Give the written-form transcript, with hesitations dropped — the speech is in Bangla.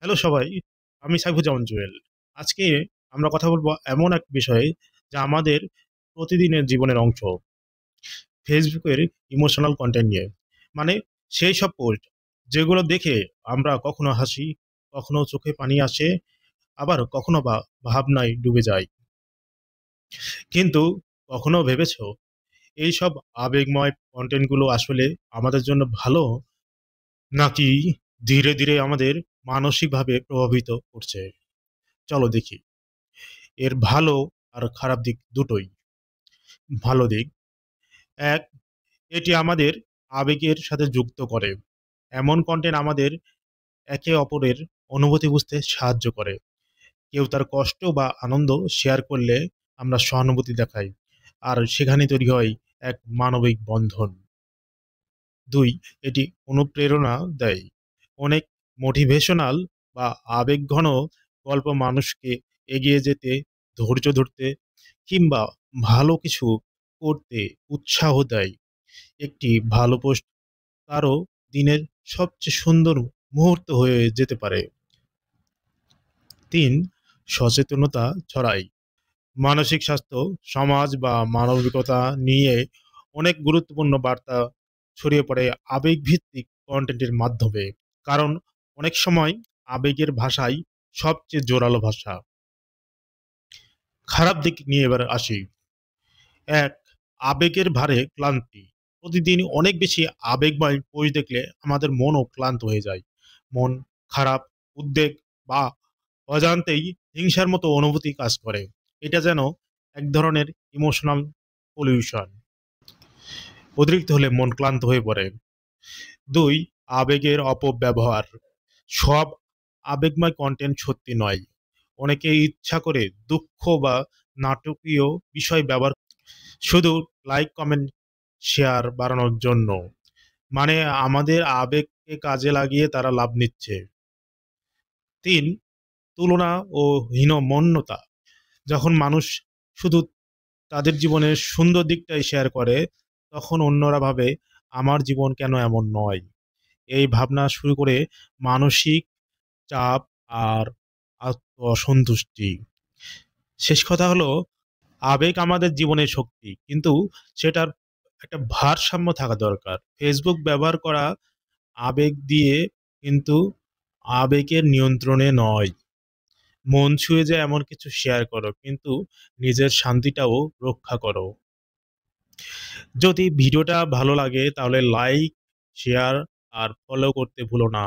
হ্যালো সবাই, আমি সাইফুজ্জামান জুয়েল। আজকে আমরা কথা বলবো এমন এক বিষয়ে যা আমাদের প্রতিদিনের জীবনের অংশ, ফেসবুকের ইমোশনাল কন্টেন্ট নিয়ে। মানে সেই সব পোস্ট যেগুলো দেখে আমরা কখনো হাসি, কখনো চোখে পানি আসে, আবার কখনো বা ভাবনায় ডুবে যাই। কিন্তু কখনো ভেবেছো এই সব আবেগময় কন্টেন্টগুলো আসলে আমাদের জন্য ভালো, নাকি ধীরে ধীরে আমাদের মানসিকভাবে প্রভাবিত করছে? চলো দেখি। এর ভালো আর খারাপ দিক দুটোই। ভালো দিক: এক, এটি আমাদের আবেগের সাথে যুক্ত করে। এমন কন্টেন্ট আমাদের একে অপরের অনুভূতি বুঝতে সাহায্য করে। কেউ তার কষ্ট বা আনন্দ শেয়ার করলে আমরা সহানুভূতি দেখাই, আর সেখানে তৈরি হয় এক মানবিক বন্ধন। দুই, এটি অনুপ্রেরণা দেয়। অনেক মোটিভেশনাল বা আবেগঘন গল্প মানুষকে এগিয়ে যেতে, ধৈর্য ধরতে কিংবা ভালো কিছু করতে উৎসাহ দেয়। একটি ভালো পোস্ট কারো দিনের সবচেয়ে সুন্দর মুহূর্ত হয়ে যেতে পারে। তিন, সচেতনতা ছড়ায়। মানসিক স্বাস্থ্য, সমাজ বা মানবিকতা নিয়ে অনেক গুরুত্বপূর্ণ বার্তা ছড়িয়ে পড়ে আবেগভিত্তিক কন্টেন্টের মাধ্যমে। কারণ অনেক সময় আবেগের ভাষাই সবচেয়ে জোরালো ভাষা। খারাপ দিক নিয়ে এবার আসি। এক, আবেগের ভারে ক্লান্তি। প্রতিদিন অনেক বেশি আবেগময় পোস্ট দেখলে আমাদের মনও ক্লান্ত হয়ে যায়। মন খারাপ, উদ্বেগ বা অজান্তেই হিংসার মতো অনুভূতি কাজ করে। এটা যেন এক ধরনের ইমোশনাল পলিউশন। অতিরিক্ত হলে মন ক্লান্ত হয়ে পড়ে। দুই, আবেগের অপব্যবহার। সব আবেগময় কন্টেন্ট সত্যি নয়। অনেকে ইচ্ছা করে দুঃখ বা নাটকীয় বিষয় ব্যবহার শুধু লাইক, কমেন্ট, শেয়ার বাড়ানোর জন্য। মানে আমাদের আবেগকে কাজে লাগিয়ে তারা লাভ নিচ্ছে। তিন, তুলনা ও হীনমন্যতা। যখন মানুষ শুধু তাদের জীবনের সুন্দর দিকটাই শেয়ার করে, তখন অন্যরা ভাবে আমার জীবন কেন এমন নয়। এই ভাবনা শুরু করে মানসিক চাপ আর অসন্তুষ্টি। শেষ কথা হলো, আবেগ আমাদের জীবনের শক্তি, কিন্তু সেটার একটা ভারসাম্য থাকা দরকার। ফেসবুক ব্যবহার করা আবেগ দিয়ে, কিন্তু আবেগের নিয়ন্ত্রণে নয়। মন ছুঁয়ে যায় এমন কিছু শেয়ার করো, কিন্তু নিজের শান্তিটাও রক্ষা করো। যদি ভিডিওটা ভালো লাগে তাহলে লাইক, শেয়ার আর ফলো করতে ভুলো না।